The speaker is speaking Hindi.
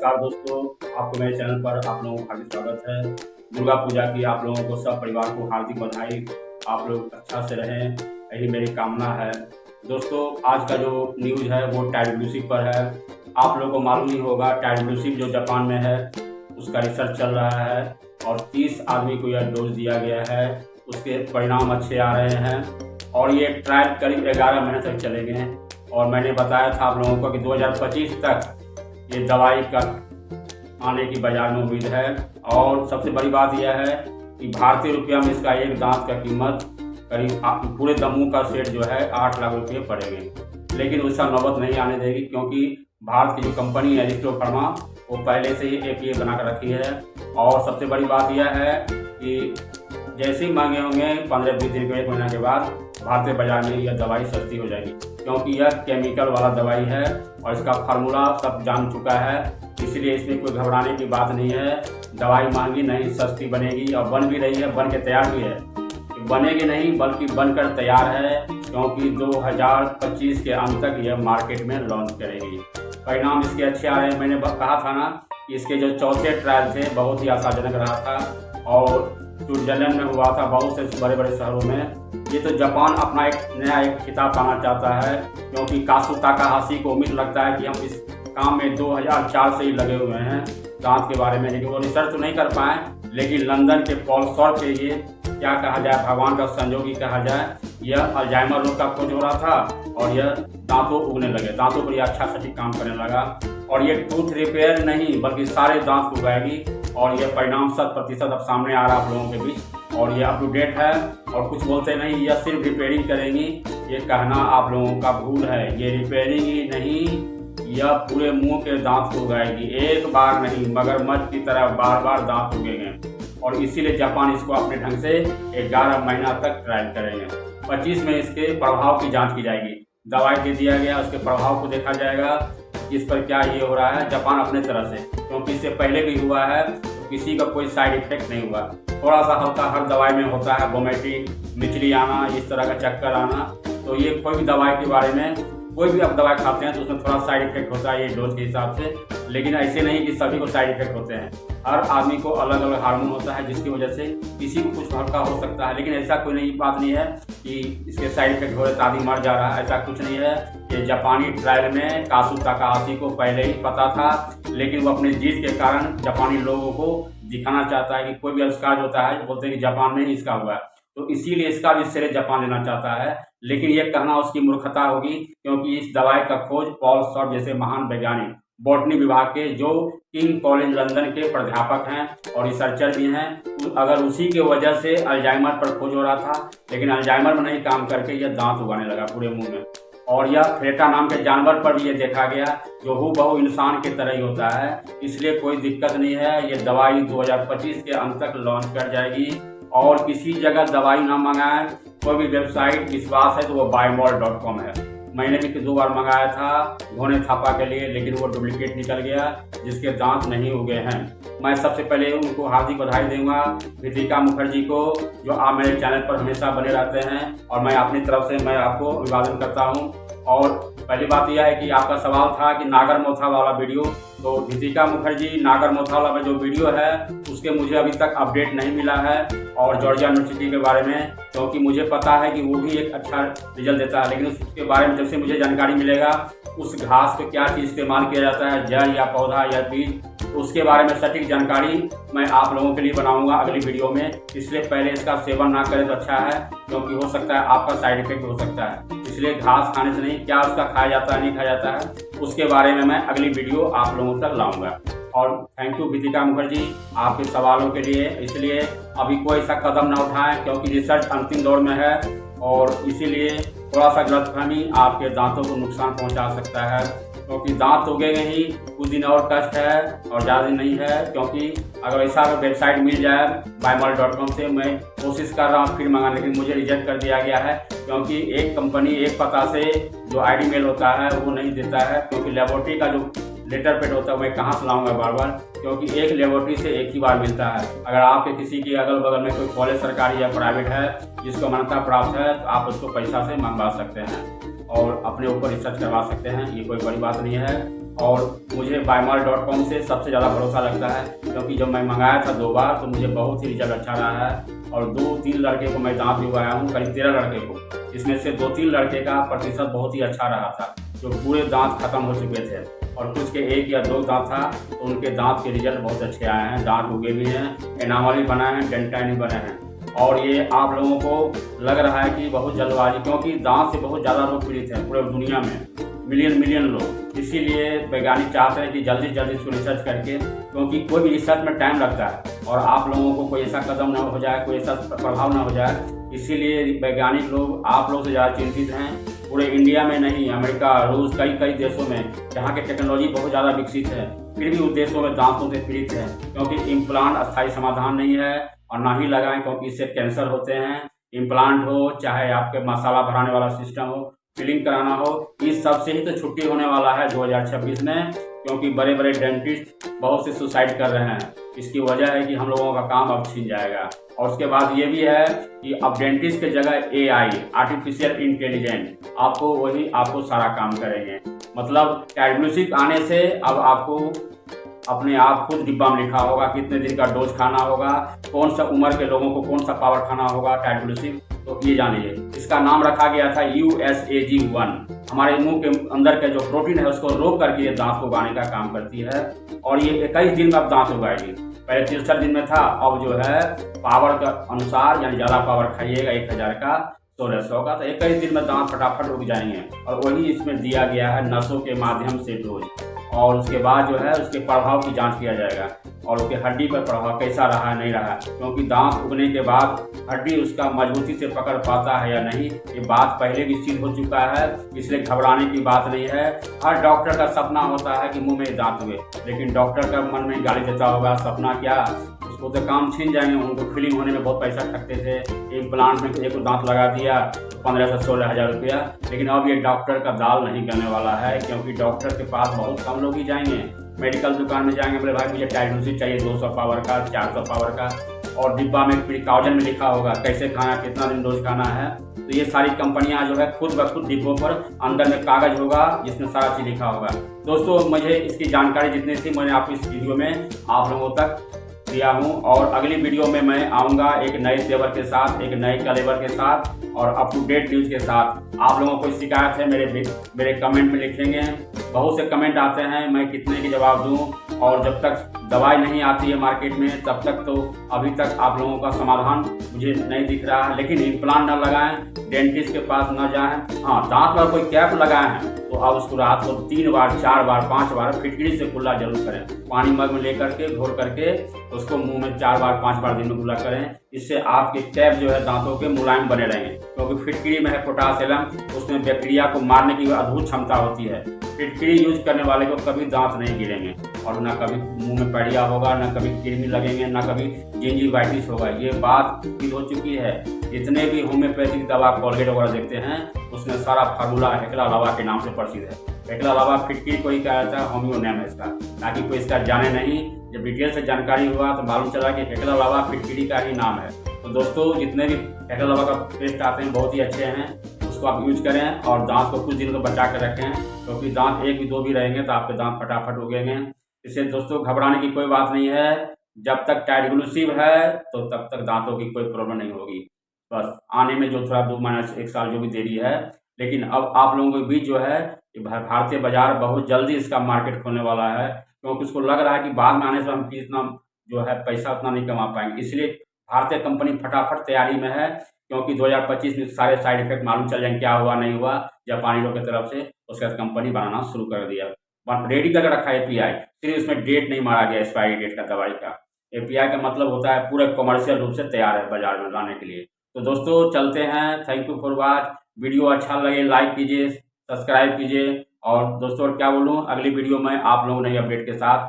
नमस्कार दोस्तों, आपको मेरे चैनल पर आप लोगों का हार्दिक स्वागत है। दुर्गा पूजा की आप लोगों को सब परिवार को हार्दिक बधाई। आप लोग अच्छा से रहें, यही मेरी कामना है। दोस्तों, आज का जो न्यूज़ है वो टाइडब्ल्यूसी पर है। आप लोगों को मालूम ही होगा, टाइडब्ल्यूसी जो जापान में है उसका रिसर्च चल रहा है और 30 आदमी को यह डोज दिया गया है। उसके परिणाम अच्छे आ रहे हैं और ये ट्रायल करीब 11 महीने तक चलेंगे। और मैंने बताया था आप लोगों को कि 2025 तक ये दवाई का आने की बाजार में उम्मीद है। और सबसे बड़ी बात यह है कि भारतीय रुपया में इसका एक दांत का कीमत करीब पूरे दमू का सेट जो है 8 लाख रुपये पड़ेंगे। लेकिन उसका नौबत नहीं आने देगी, क्योंकि भारत की जो कंपनी है एरिस्टो फार्मा वो पहले से ही APA बना कर रखी है। और सबसे बड़ी बात यह है कि जैसे ही मांगे होंगे 15-20 दिन के 1 महीना के बाद भारतीय बाजार में यह दवाई सस्ती हो जाएगी, क्योंकि यह केमिकल वाला दवाई है और इसका फार्मूला सब जान चुका है। इसलिए इसमें कोई घबराने की बात नहीं है। दवाई महंगी नहीं, सस्ती बनेगी और बन भी रही है, बन के तैयार भी है। बनेगी नहीं बल्कि बनकर तैयार है, क्योंकि 2025 के अंत तक यह मार्केट में लॉन्च करेगी। परिणाम इसके अच्छे आ रहे हैं। मैंने कहा था ना कि इसके जो चौथे ट्रायल थे बहुत ही आशाजनक रहा था और स्विट्जरलैंड में हुआ था, बहुत से बड़े बड़े शहरों में। ये तो जापान अपना एक नया खिताब पाना चाहता है, क्योंकि कासु ताकाहाशी को उम्मीद लगता है कि हम इस काम में 2004 से ही लगे हुए हैं दांत के बारे में। लेकिन वो रिसर्च तो नहीं कर पाए, लेकिन लंदन के पॉल सॉल्व के ये क्या कहा जाए, भगवान का संजोगी कहा जाए, यह अल्जाइमर रोग का खोज हो रहा था और यह दांतों उगने लगे, दांतों पर यह अच्छा सटीक काम करने लगा। और ये टूथ रिपेयर नहीं बल्कि सारे दांत उगाएगी और यह परिणाम 100% अब सामने आ रहा है आप लोगों के बीच। और ये अप टू डेट है और कुछ बोलते नहीं, यह सिर्फ रिपेयरिंग करेंगी। ये कहना आप लोगों का भूल है, ये रिपेयरिंग ही नहीं, यह पूरे मुंह के दांत को उगाएगी। एक बार नहीं, मगरमच्छ की तरह बार बार दांत उगेंगे। और इसीलिए जापान इसको अपने ढंग से 11 महीना तक ट्रायल करेंगे। 25 में इसके प्रभाव की जांच की जाएगी। दवाई दे दिया गया, उसके प्रभाव को देखा जाएगा, इस पर क्या ये हो रहा है। जापान अपने तरह से, क्योंकि इससे पहले भी हुआ है तो किसी का कोई साइड इफेक्ट नहीं हुआ। थोड़ा सा हल्का हर दवाई में होता है, वोमिटिंग, मिचली आना, इस तरह का चक्कर आना। तो ये कोई भी दवाई के बारे में, कोई भी आप दवाई खाते हैं तो उसमें थोड़ा साइड इफेक्ट होता है ये डोज के हिसाब से। लेकिन ऐसे नहीं कि सभी को साइड इफेक्ट होते हैं। हर आदमी को अलग अलग हार्मोन होता है, जिसकी वजह से किसी को कुछ हल्का हो सकता है। लेकिन ऐसा कोई नहीं, बात नहीं है कि इसके साइड इफेक्ट हो रहे तो आदमी मर जा रहा है, ऐसा कुछ नहीं है। ये जापानी ट्रायल में कासु ताकाहाशी को पहले ही पता था, लेकिन वो अपने जीत के कारण जापानी लोगों को दिखाना चाहता है कि कोई भी आविष्कार होता है बोलते हैं कि जापान में ही इसका हुआ है, तो इसीलिए इसका भी श्रेय जापान लेना चाहता है। लेकिन ये कहना उसकी मूर्खता होगी, क्योंकि इस दवाई का खोज पॉल सॉल्व जैसे महान वैज्ञानिक बॉटनी विभाग के, जो किंग कॉलेज लंदन के प्राध्यापक हैं और रिसर्चर भी हैं, अगर उसी के वजह से अल्जाइमर पर खोज हो रहा था। लेकिन अल्जाइमर में नहीं काम करके यह दांत उगाने लगा पूरे मुंह में। और यह थ्रेटा नाम के जानवर पर भी ये देखा गया, जो हूबहू इंसान की तरह ही होता है। इसलिए कोई दिक्कत नहीं है। ये दवाई 2025 के अंत तक लॉन्च कर जाएगी। और किसी जगह दवाई ना मंगाएं, कोई भी वेबसाइट विश्वास है तो वो buyMall.com है। मैंने भी 2 बार मंगाया था घोने थापा के लिए, लेकिन वो डुप्लीकेट निकल गया, जिसके दांत नहीं उगे हैं। मैं सबसे पहले उनको हार्दिक बधाई दूंगा, वितिका मुखर्जी को, जो आप मेरे चैनल पर हमेशा बने रहते हैं। और मैं अपनी तरफ से मैं आपको अभिवादन करता हूँ। और पहली बात यह है कि आपका सवाल था कि नागरमोथा वाला वीडियो, तो वितिका मुखर्जी नागरमोथा वाला जो वीडियो है उसके मुझे अभी तक अपडेट नहीं मिला है, और जॉर्जिया यूनिवर्सिटी के बारे में, क्योंकि मुझे पता है कि वो भी एक अच्छा रिजल्ट देता है। लेकिन उसके बारे में जब से मुझे जानकारी मिलेगा, उस घास पे क्या चीज़ इस्तेमाल किया जाता है, जड़ या पौधा या बीज, उसके बारे में सटीक जानकारी मैं आप लोगों के लिए बनाऊंगा अगली वीडियो में। इसलिए पहले इसका सेवन ना करें तो अच्छा है, क्योंकि हो सकता है आपका साइड इफेक्ट हो सकता है। इसलिए घास खाने से नहीं, क्या उसका खाया जाता है नहीं खाया जाता है, उसके बारे में मैं अगली वीडियो आप लोगों तक लाऊंगा। और थैंक यू वितिका मुखर्जी आपके सवालों के लिए। इसलिए अभी कोई ऐसा कदम ना उठाएं, क्योंकि रिसर्च अंतिम दौर में है और इसीलिए थोड़ा सा गलतफहमी आपके दांतों को नुकसान पहुंचा सकता है। क्योंकि दांत उगेंगे ही, कुछ दिन और कष्ट है और ज़्यादा नहीं है। क्योंकि अगर ऐसा वेबसाइट मिल जाए buyMall.com से, मैं कोशिश कर रहा हूँ फिर मंगाने, लेकिन मुझे रिजेक्ट कर दिया गया है, क्योंकि एक कंपनी एक पता से जो ID मेल होता है वो नहीं देता है। क्योंकि लेबोरेटरी का जो लेटर पेड होता है मैं कहाँ से लाऊंगा बार बार, क्योंकि एक लेबोरेटरी से एक ही बार मिलता है। अगर आपके किसी के अगल बगल में कोई कॉलेज सरकारी या प्राइवेट है जिसको मान्यता प्राप्त है, तो आप उसको पैसा से मंगवा सकते हैं और अपने ऊपर रिसर्च करवा सकते हैं। ये कोई बड़ी बात नहीं है। और मुझे बायमाल.com से सबसे ज़्यादा भरोसा लगता है, क्योंकि जब मैं मंगाया था 2 बार तो मुझे बहुत ही रिजल्ट अच्छा रहा है। और 2-3 लड़के को मैं दाँत भी उगाया हूँ, करीब 13 लड़के को। इसमें से 2-3 लड़के का प्रतिशत बहुत ही अच्छा रहा था, जो पूरे दाँत खत्म हो चुके थे, और कुछ के 1 या 2 दाँत था तो उनके दाँत के रिजल्ट बहुत अच्छे आए हैं। दाँत उगे भी हैं, एनामल भी बना है, डेंटाइन भी बने हैं। और ये आप लोगों को लग रहा है कि बहुत जल्दबाजी, क्योंकि दाँत से बहुत ज़्यादा लोग पीड़ित हैं पूरे दुनिया में, मिलियन लोग। इसीलिए वैज्ञानिक चाहते हैं कि जल्दी से जल्दी इसको रिसर्च करके, क्योंकि कोई भी रिसर्च में टाइम लगता है और आप लोगों को कोई ऐसा कदम ना हो जाए, कोई ऐसा प्रभाव ना हो जाए, इसीलिए वैज्ञानिक लोग आप लोग से ज़्यादा चिंतित हैं। पूरे इंडिया में नहीं, अमेरिका, रूस, कई देशों में जहाँ की टेक्नोलॉजी बहुत ज़्यादा विकसित है, फिर भी उस देशों में दांतों से पीड़ित है, क्योंकि इम्प्लांट अस्थायी समाधान नहीं है। और ना ही लगाएं, क्योंकि इससे कैंसर होते हैं। इम्प्लांट हो चाहे आपके मसाला भराने वाला सिस्टम हो, फिलिंग कराना हो, इस सब से ही तो छुट्टी होने वाला है 2026 में, क्योंकि बड़े बड़े डेंटिस्ट बहुत से सुसाइड कर रहे हैं। इसकी वजह है कि हम लोगों का काम अब छिन जाएगा। और उसके बाद ये भी है कि अब डेंटिस्ट की जगह AI, आर्टिफिशियल इंटेलिजेंस, आपको सारा काम करेंगे। मतलब टैटग्लूसिव आने से अब आपको अपने आप खुद डिब्बा में लिखा होगा कितने दिन का डोज खाना होगा, कौन सा उम्र के लोगों को कौन सा पावर खाना होगा टैटग्लूसिव। तो ये जानिए, इसका नाम रखा गया था USAG1। हमारे मुंह के अंदर के जो प्रोटीन है उसको रोक करके ये दांत को उगाने का काम करती है, और ये 21 दिन में अब दांत उगाएगी। पहले 63 दिन में था, अब जो है पावर का अनुसार, यानी ज़्यादा पावर खाइएगा 1000 का, 1600 का, तो 21 दिन में दांत फटाफट उग जाएंगे। और वही इसमें दिया गया है नसों के माध्यम से डोज। और उसके बाद जो है उसके प्रभाव की जांच किया जाएगा, और उसके हड्डी पर प्रभाव कैसा रहा है, नहीं रहा, क्योंकि दांत उगने के बाद हड्डी उसका मजबूती से पकड़ पाता है या नहीं, ये बात पहले भी सिद्ध हो चुका है। इसलिए घबराने की बात नहीं है। हर डॉक्टर का सपना होता है कि मुंह में दांत हुए, लेकिन डॉक्टर का मन में गाली देता होगा, सपना क्या, उसको तो काम छीन जाएंगे। उनको फिलिंग होने में बहुत पैसा ठगते थे, इम्प्लांट में एक दांत लगा दिया 15 से 16 हज़ार रुपया। लेकिन अब ये डॉक्टर का दाल नहीं गलने वाला है, क्योंकि डॉक्टर के पास बहुत कम लोग ही जाएंगे। मेडिकल दुकान में जाएंगे, बोले भाई मुझे टैटग्लूसिव चाहिए 200 पावर का, 400 पावर का, और डिब्बा में प्रिकॉशन में लिखा होगा कैसे खाना, कितना दिन डोज खाना है। तो ये सारी कंपनियां जो है खुद ब खुद डिब्बों पर अंदर में कागज होगा जिसमें सारा चीज़ लिखा होगा। दोस्तों, मुझे इसकी जानकारी जितनी थी मैंने आपको इस वीडियो में आप लोगों तक दिया हूँ, और अगली वीडियो में मैं आऊँगा एक नए तेवर के साथ, एक नए कलेवर के साथ, और अप टू डेट न्यूज़ के साथ। आप लोगों को शिकायत है मेरे कमेंट में लिखेंगे। बहुत से कमेंट आते हैं, मैं कितने के जवाब दूं, और जब तक दवाई नहीं आती है मार्केट में तब तक तो अभी तक आप लोगों का समाधान मुझे नहीं दिख रहा है। लेकिन इम्प्लांट न लगाएं, डेंटिस्ट के पास न जाएं। हाँ, दांत पर कोई कैप लगाए हैं तो आप उसको रात को 3 बार, 4 बार, 5 बार फिटकरी से कुल्ला जरूर करें। पानी मग में लेकर के घोर करके उसको मुंह में 4 बार, 5 बार दिन में कुल्ला करें। इससे आपके कैप जो है दांतों के मुलायम बने रहेंगे, क्योंकि फिटकरी में है पोटासियम, उसमें बैक्टीरिया को मारने की अद्भुत क्षमता होती है। फिटकरी यूज करने वाले को कभी दांत नहीं गिरेंगे, और ना कभी मुंह में पैड़िया होगा, ना कभी कृमि लगेंगे, ना कभी जिंजिवाइटिस होगा। ये बात सिद्ध हो चुकी है। जितने भी होम्योपैथिक दवा कोलगेट वगैरह देखते हैं उसमें सारा फार्मूला हेकला लावा के नाम से प्रसिद्ध है। हेकला लावा फिटकरी को ही कहा जाता है, होम्यो नेम है इसका, ताकि कोई इसका जाने नहीं। जब डिटेल से जानकारी हुआ तो मालूम चला कि हेकला लावा फिटकरी का ही नाम है। तो दोस्तों, जितने भी हेकला लावा का पेस्ट आते हैं बहुत ही अच्छे हैं, उसको आप यूज करें, और दांत को कुछ दिनों तक बचा कर रखें, क्योंकि दांत 1 भी 2 भी रहेंगे तो आपके दांत फटाफट उगेंगे। इससे दोस्तों घबराने की कोई बात नहीं है। जब तक टैटग्लूसिव है तो तब तक दांतों की कोई प्रॉब्लम नहीं होगी। बस आने में जो थोड़ा 2 महीना से 1 साल जो भी देरी है, लेकिन अब आप लोगों के बीच जो है भारतीय बाजार बहुत जल्दी इसका मार्केट खोलने वाला है, क्योंकि उसको लग रहा है कि बाद में आने से हम इतना जो है पैसा उतना नहीं कमा पाएंगे। इसलिए भारतीय कंपनी फटाफट तैयारी में है, क्योंकि 2025 में सारे साइड इफेक्ट मालूम चल जाएंगे, क्या हुआ नहीं हुआ जापानी लोग की तरफ से। उसके बाद कंपनी बनाना शुरू कर दिया, रेडी करके रखा है API, सिर्फ उसमें डेट नहीं मारा गया एक्सपायरी डेट का दवाई का। API का मतलब होता है पूरे कमर्शियल रूप से तैयार है बाजार में लाने के लिए। तो दोस्तों चलते हैं, thank you for watch. Video अच्छा लगे लाइक कीजिए, सब्सक्राइब कीजिए, और दोस्तों क्या बोलूँ, अगली वीडियो में आप लोगों नई अपडेट के साथ